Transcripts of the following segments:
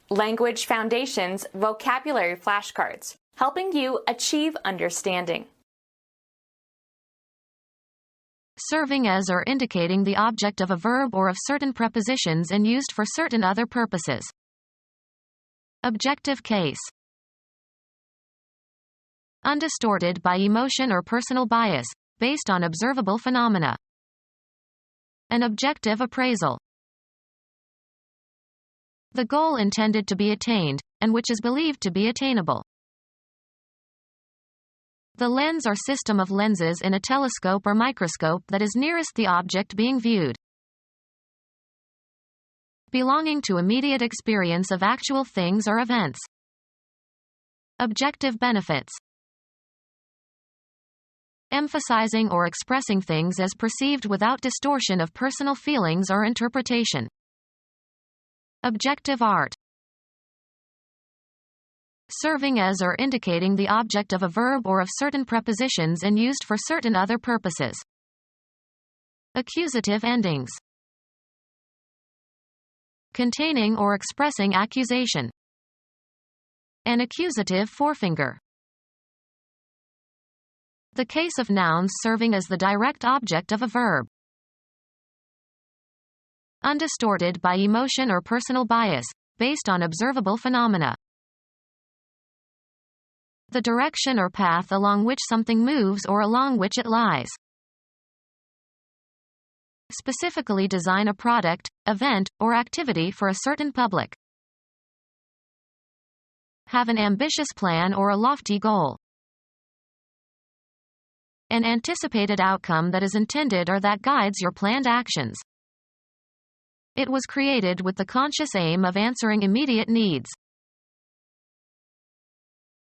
Language Foundations Vocabulary Flashcards, helping you achieve understanding. Serving as or indicating the object of a verb or of certain prepositions and used for certain other purposes. Objective case. Undistorted by emotion or personal bias, based on observable phenomena. An objective appraisal. The goal intended to be attained, and which is believed to be attainable. The lens or system of lenses in a telescope or microscope that is nearest the object being viewed. Belonging to immediate experience of actual things or events. Objective benefits. Emphasizing or expressing things as perceived without distortion of personal feelings or interpretation. Objective art. Serving as or indicating the object of a verb or of certain prepositions and used for certain other purposes. Accusative endings. Containing or expressing accusation. An accusative forefinger. The case of nouns serving as the direct object of a verb. Undistorted by emotion or personal bias, based on observable phenomena. The direction or path along which something moves or along which it lies. Specifically design a product, event, or activity for a certain public. Have an ambitious plan or a lofty goal. An anticipated outcome that is intended or that guides your planned actions. It was created with the conscious aim of answering immediate needs.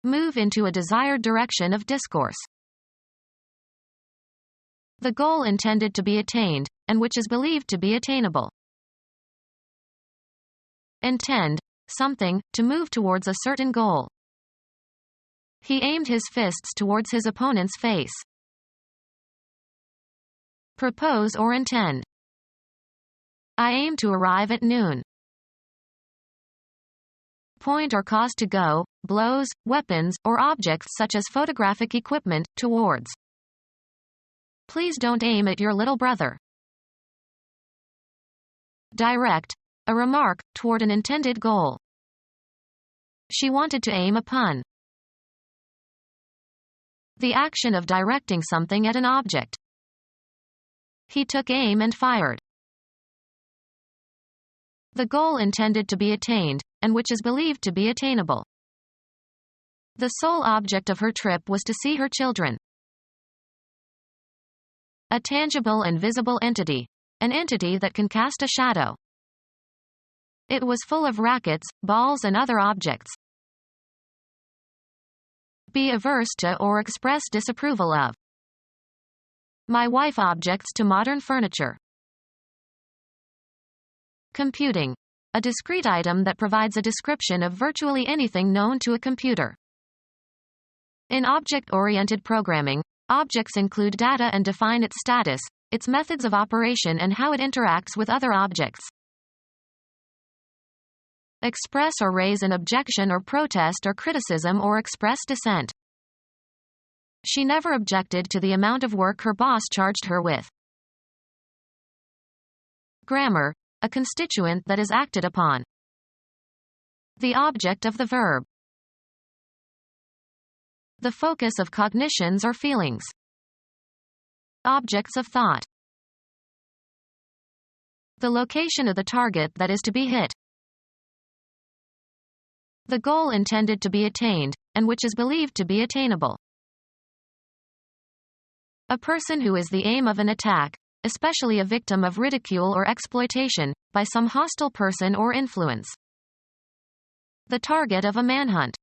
Move into a desired direction of discourse. The goal intended to be attained, and which is believed to be attainable. Intend, something, to move towards a certain goal. He aimed his fists towards his opponent's face. Propose or intend. I aim to arrive at noon. Point or cause to go, blows, weapons, or objects such as photographic equipment, towards. Please don't aim at your little brother. Direct, a remark, toward an intended goal. She wanted to aim a pun. The action of directing something at an object. He took aim and fired. The goal intended to be attained, and which is believed to be attainable. The sole object of her trip was to see her children. A tangible and visible entity. An entity that can cast a shadow. It was full of rackets, balls and other objects. Be averse to or express disapproval of. My wife objects to modern furniture. Computing. A discrete item that provides a description of virtually anything known to a computer. In object-oriented programming, objects include data and define its status, its methods of operation and how it interacts with other objects. Express or raise an objection or protest or criticism or express dissent. She never objected to the amount of work her boss charged her with. Grammar. A constituent that is acted upon. The object of the verb. The focus of cognitions or feelings. Objects of thought. The location of the target that is to be hit. The goal intended to be attained, and which is believed to be attainable. A person who is the aim of an attack, especially a victim of ridicule or exploitation, by some hostile person or influence. The target of a manhunt.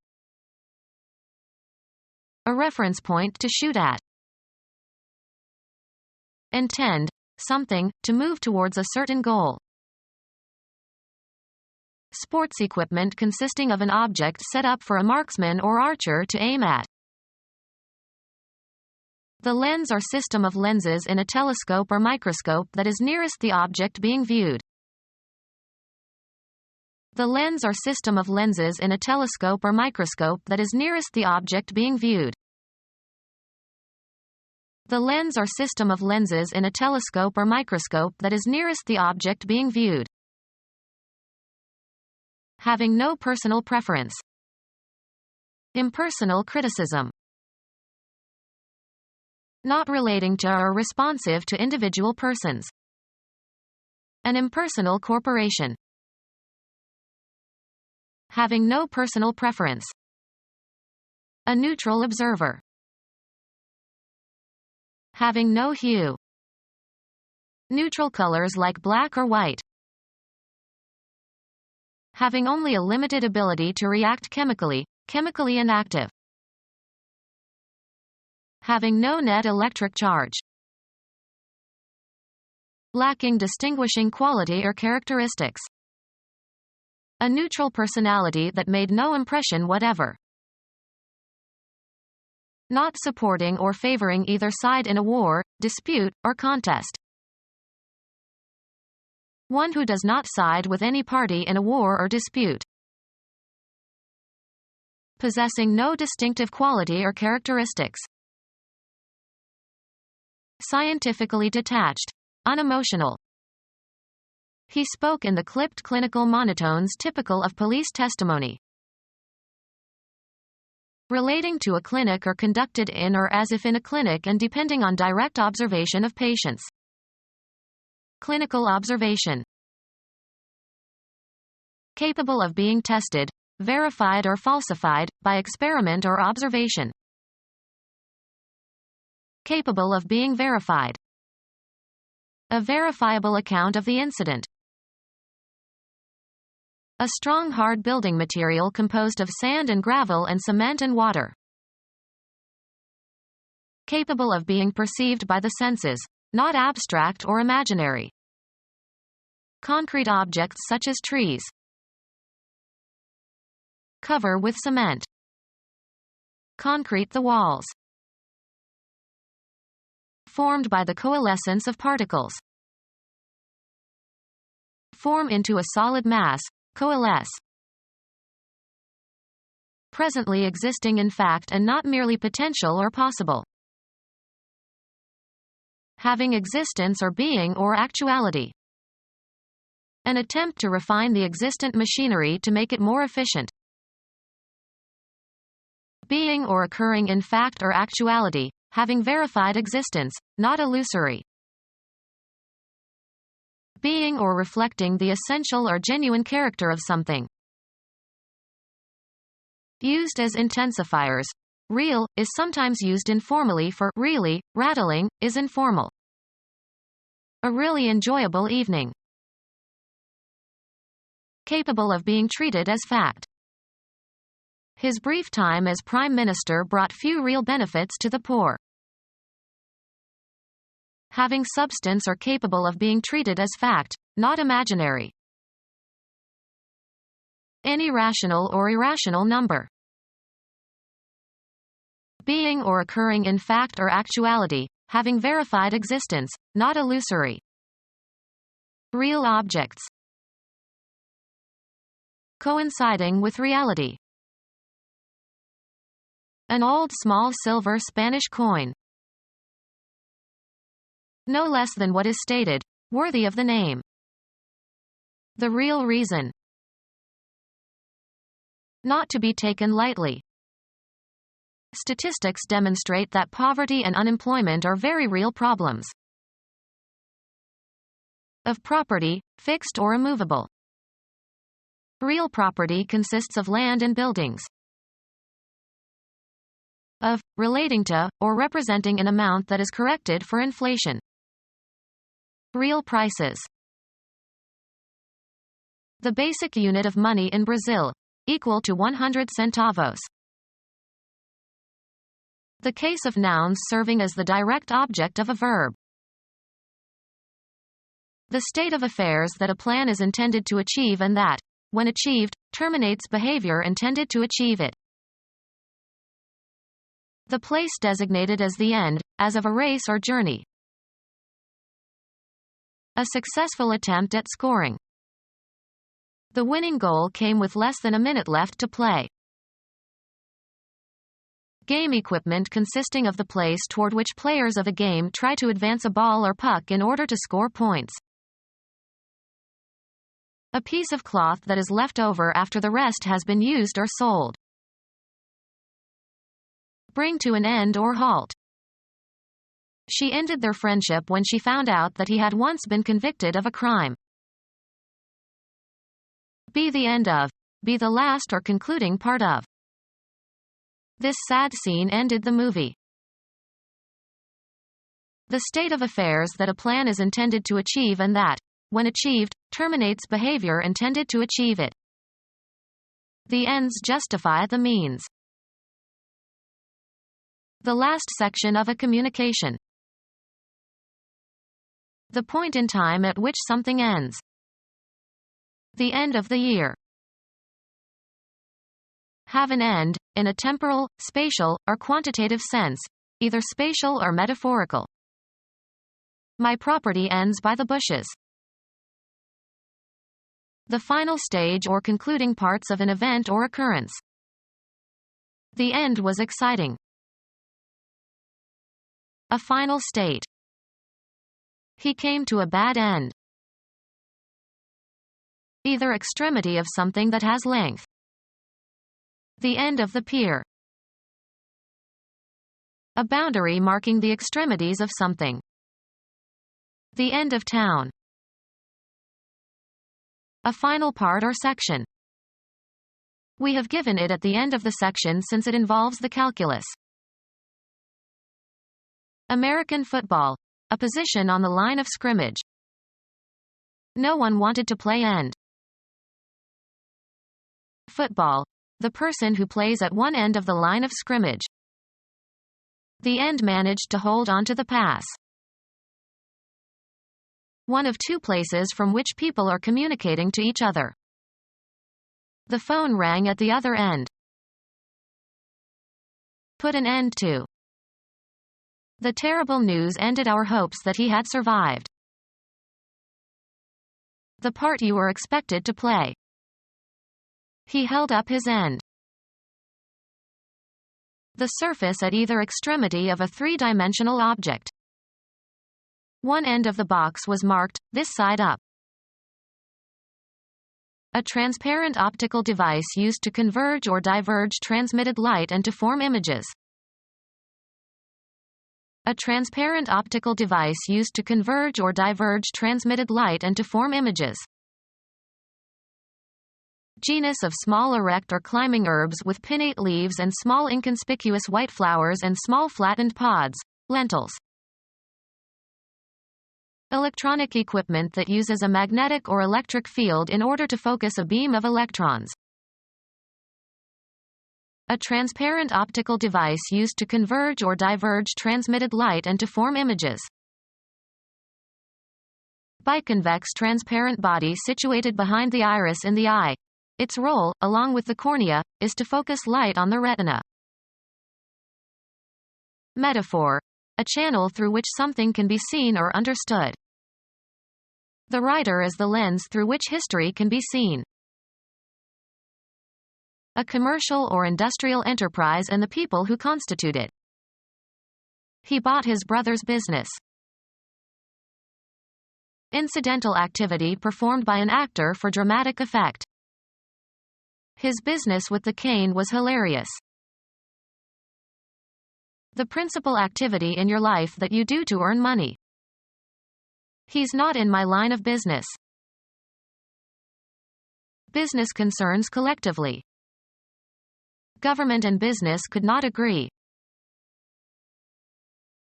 A reference point to shoot at. Intend, something, to move towards a certain goal. Sports equipment consisting of an object set up for a marksman or archer to aim at. The lens or system of lenses in a telescope or microscope that is nearest the object being viewed. The lens or system of lenses in a telescope or microscope that is nearest the object being viewed. The lens or system of lenses in a telescope or microscope that is nearest the object being viewed. Having no personal preference. Impersonal criticism. Not relating to or responsive to individual persons. An impersonal corporation. Having no personal preference. A neutral observer. Having no hue. Neutral colors like black or white. Having only a limited ability to react chemically inactive. Having no net electric charge. Lacking distinguishing quality or characteristics. A neutral personality that made no impression whatever. Not supporting or favoring either side in a war, dispute, or contest. One who does not side with any party in a war or dispute. Possessing no distinctive quality or characteristics. Scientifically detached. Unemotional. He spoke in the clipped clinical monotones typical of police testimony. Relating to a clinic or conducted in or as if in a clinic and depending on direct observation of patients. Clinical observation. Capable of being tested, verified or falsified, by experiment or observation. Capable of being verified. A verifiable account of the incident. A strong hard building material composed of sand and gravel and cement and water. Capable of being perceived by the senses, not abstract or imaginary. Concrete objects such as trees. Cover with cement. Concrete the walls. Formed by the coalescence of particles. Form into a solid mass, coalesce. Presently existing in fact and not merely potential or possible. Having existence or being or actuality. An attempt to refine the existent machinery to make it more efficient. Being or occurring in fact or actuality, having verified existence, not illusory. Being or reflecting the essential or genuine character of something. Used as intensifiers. Real is sometimes used informally for really, rattling is informal. A really enjoyable evening. Capable of being treated as fact. His brief time as Prime Minister brought few real benefits to the poor. Having substance or capable of being treated as fact, not imaginary. Any rational or irrational number. Being or occurring in fact or actuality, having verified existence, not illusory. Real objects. Coinciding with reality. An old small silver Spanish coin. No less than what is stated, worthy of the name. The real reason. Not to be taken lightly. Statistics demonstrate that poverty and unemployment are very real problems. Of property, fixed or immovable. Real property consists of land and buildings. Of, relating to, or representing an amount that is corrected for inflation. Real prices. The basic unit of money in Brazil, equal to 100 centavos. The case of nouns serving as the direct object of a verb. The state of affairs that a plan is intended to achieve and that, when achieved, terminates behavior intended to achieve it. The place designated as the end, as of a race or journey. A successful attempt at scoring. The winning goal came with less than a minute left to play. Game equipment consisting of the place toward which players of a game try to advance a ball or puck in order to score points. A piece of cloth that is left over after the rest has been used or sold. Bring to an end or halt. She ended their friendship when she found out that he had once been convicted of a crime. Be the end of. Be the last or concluding part of. This sad scene ended the movie. The state of affairs that a plan is intended to achieve and that, when achieved, terminates behavior intended to achieve it. The ends justify the means. The last section of a communication. The point in time at which something ends. The end of the year. Have an end, in a temporal, spatial, or quantitative sense, either spatial or metaphorical. My property ends by the bushes. The final stage or concluding parts of an event or occurrence. The end was exciting. A final state. He came to a bad end. Either extremity of something that has length. The end of the pier. A boundary marking the extremities of something. The end of town. A final part or section. We have given it at the end of the section since it involves the calculus. American football. A position on the line of scrimmage. No one wanted to play end. Football. The person who plays at one end of the line of scrimmage. The end managed to hold on to the pass. One of two places from which people are communicating to each other. The phone rang at the other end. Put an end to. The terrible news ended our hopes that he had survived. The part you were expected to play. He held up his end. The surface at either extremity of a three-dimensional object. One end of the box was marked, this side up. A transparent optical device used to converge or diverge transmitted light and to form images. A transparent optical device used to converge or diverge transmitted light and to form images. Genus of small erect or climbing herbs with pinnate leaves and small inconspicuous white flowers and small flattened pods, lentils. Electronic equipment that uses a magnetic or electric field in order to focus a beam of electrons. A transparent optical device used to converge or diverge transmitted light and to form images. Biconvex transparent body situated behind the iris in the eye. Its role, along with the cornea, is to focus light on the retina. Metaphor. A channel through which something can be seen or understood. The writer is the lens through which history can be seen. A commercial or industrial enterprise and the people who constitute it. He bought his brother's business. Incidental activity performed by an actor for dramatic effect. His business with the cane was hilarious. The principal activity in your life that you do to earn money. He's not in my line of business. Business concerns collectively. Government and business could not agree.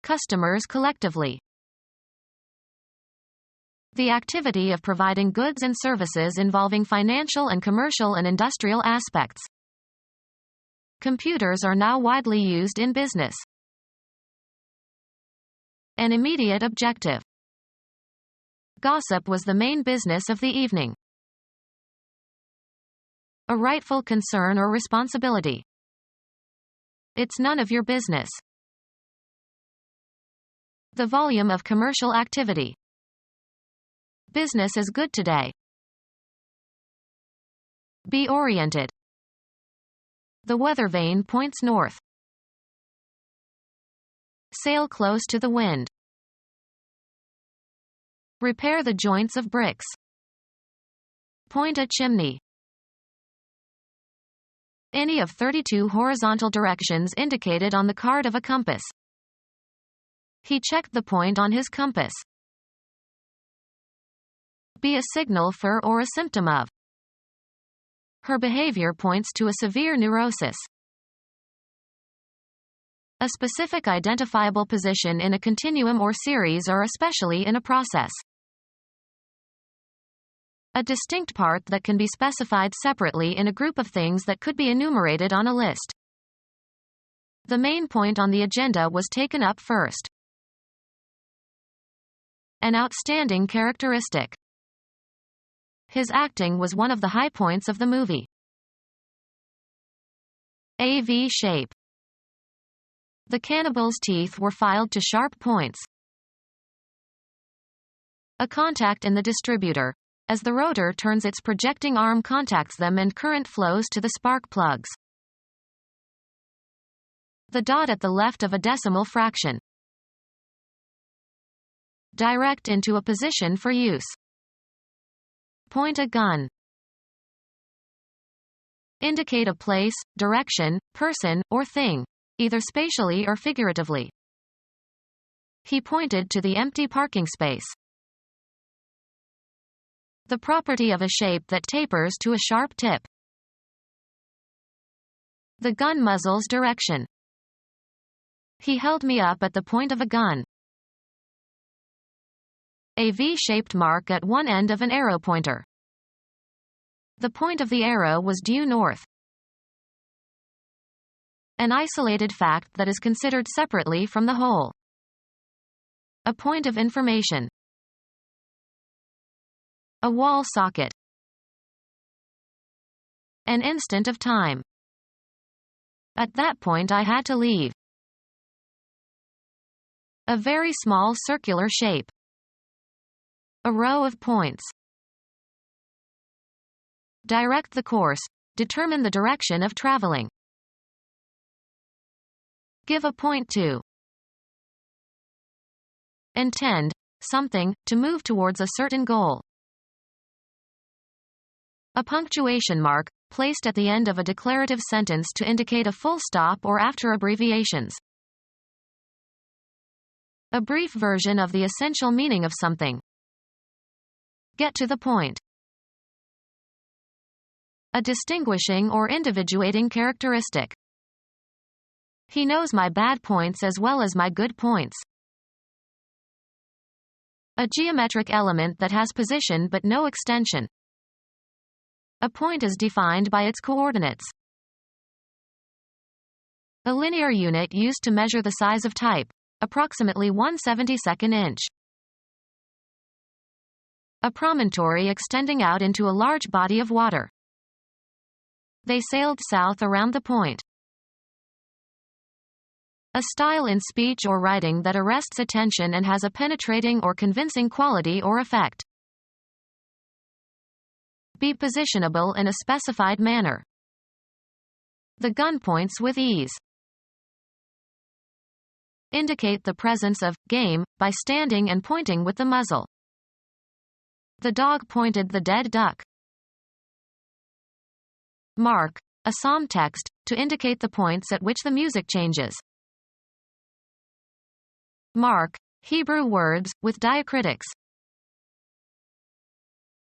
Customers collectively. The activity of providing goods and services involving financial and commercial and industrial aspects. Computers are now widely used in business. An immediate objective. Gossip was the main business of the evening. A rightful concern or responsibility. It's none of your business. The volume of commercial activity. Business is good today. Be oriented. The weather vane points north. Sail close to the wind. Repair the joints of bricks. Point a chimney. Any of 32 horizontal directions indicated on the card of a compass. He checked the point on his compass. Be a signal for or a symptom of. Her behavior points to a severe neurosis. A specific identifiable position in a continuum or series or especially in a process. A distinct part that can be specified separately in a group of things that could be enumerated on a list. The main point on the agenda was taken up first. An outstanding characteristic. His acting was one of the high points of the movie. A V shape. The cannibal's teeth were filed to sharp points. A contact in the distributor. As the rotor turns, its projecting arm contacts them and current flows to the spark plugs. The dot at the left of a decimal fraction. Direct into a position for use. Point a gun. Indicate a place, direction, person, or thing, either spatially or figuratively. He pointed to the empty parking space. The property of a shape that tapers to a sharp tip. The gun muzzle's direction. He held me up at the point of a gun. A V-shaped mark at one end of an arrow pointer. The point of the arrow was due north. An isolated fact that is considered separately from the whole. A point of information. A wall socket. An instant of time. At that point I had to leave. A very small circular shape. A row of points. Direct the course. Determine the direction of traveling. Give a point to. Intend something, to move towards a certain goal. A punctuation mark, placed at the end of a declarative sentence to indicate a full stop or after abbreviations. A brief version of the essential meaning of something. Get to the point. A distinguishing or individuating characteristic. He knows my bad points as well as my good points. A geometric element that has position but no extension. A point is defined by its coordinates. A linear unit used to measure the size of type, approximately 1/72 inch. A promontory extending out into a large body of water. They sailed south around the point. A style in speech or writing that arrests attention and has a penetrating or convincing quality or effect. Be positionable in a specified manner. The gun points with ease. Indicate the presence of game by standing and pointing with the muzzle. The dog pointed the dead duck. Mark, a psalm text, to indicate the points at which the music changes. Mark, Hebrew words, with diacritics.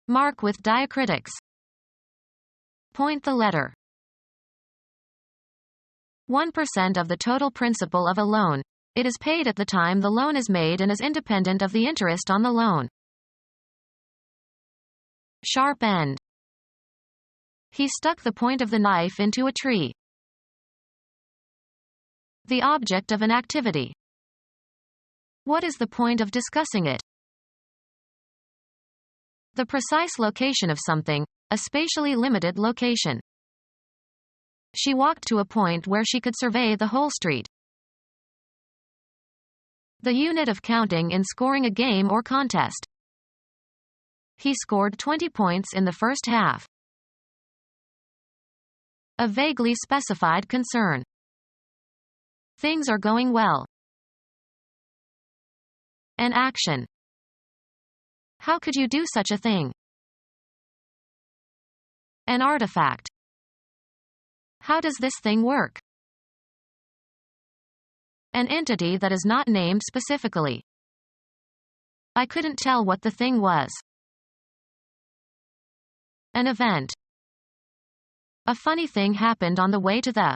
Mark with diacritics. Point the letter. 1% of the total principal of a loan. It is paid at the time the loan is made and is independent of the interest on the loan. Sharp end. He stuck the point of the knife into a tree. The object of an activity. What is the point of discussing it? The precise location of something, a spatially limited location. She walked to a point where she could survey the whole street. The unit of counting in scoring a game or contest. He scored 20 points in the first half. A vaguely specified concern. Things are going well. An action. How could you do such a thing? An artifact. How does this thing work? An entity that is not named specifically. I couldn't tell what the thing was. An event. A funny thing happened on the way to the.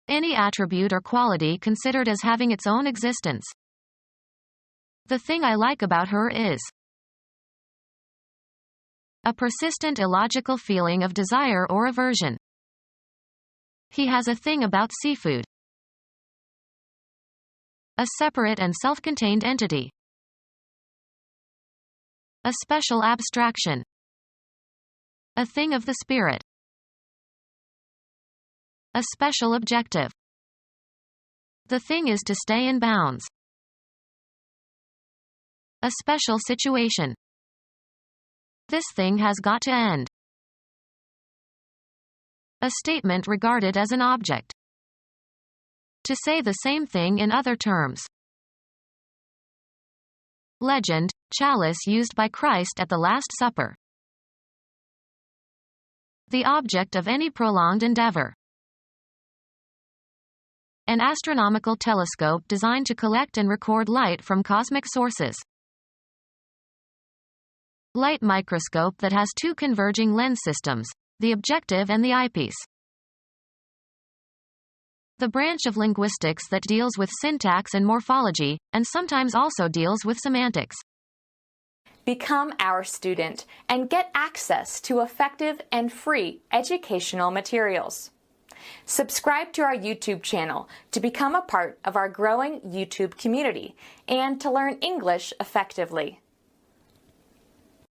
Any attribute or quality considered as having its own existence. The thing I like about her is. A persistent illogical feeling of desire or aversion. He has a thing about seafood. A separate and self-contained entity. A special abstraction. A thing of the spirit. A special objective. The thing is to stay in bounds. A special situation. This thing has got to end. A statement regarded as an object. To say the same thing in other terms. Legend, chalice used by Christ at the Last Supper. The object of any prolonged endeavor. An astronomical telescope designed to collect and record light from cosmic sources. Light microscope that has two converging lens systems, the objective and the eyepiece. The branch of linguistics that deals with syntax and morphology, and sometimes also deals with semantics. Become our student and get access to effective and free educational materials. Subscribe to our YouTube channel to become a part of our growing YouTube community and to learn English effectively.